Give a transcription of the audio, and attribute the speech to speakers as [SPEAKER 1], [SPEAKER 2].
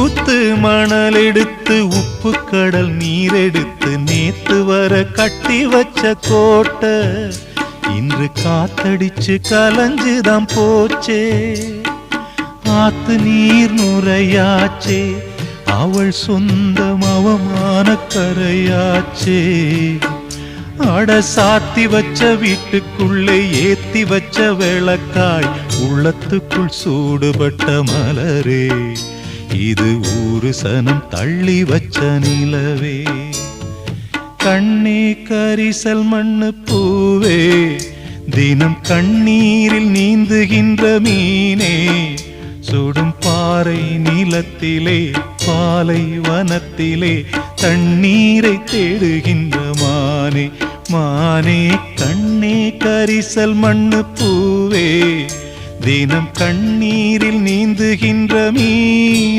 [SPEAKER 1] ஊத்து மணல் எடுத்து உப்பு கடல் நீர் எடுத்து நேத்து வர கட்டி வச்ச கோட்டை இன்று காத்தடிச்சு கலஞ்சுதான் போச்சே. ஆத்து நீர் நுரையாச்சே, அவள் சொந்தம் அவமான கரையாச்சே. அட சாத்தி வச்ச வீட்டுக்குள்ளே ஏத்தி வச்ச விளக்காய் உள்ளத்துக்குள் சூடுபட்ட மலரே, இது ஊரு சனம் தள்ளி வச்ச நிலவே. கண்ணே கரிசல் மண்ணு பூவே, தினம் கண்ணீரில் நீந்துகின்ற மீனே, சுடும் பாறை நிலத்திலே பாலை வனத்திலே தண்ணீரை தேடுகின்ற மானே. மானே கண்ணே கரிசல் மண்ணு பூவே, தினம் கண்ணீரில் நீந்துகின்ற மீன்.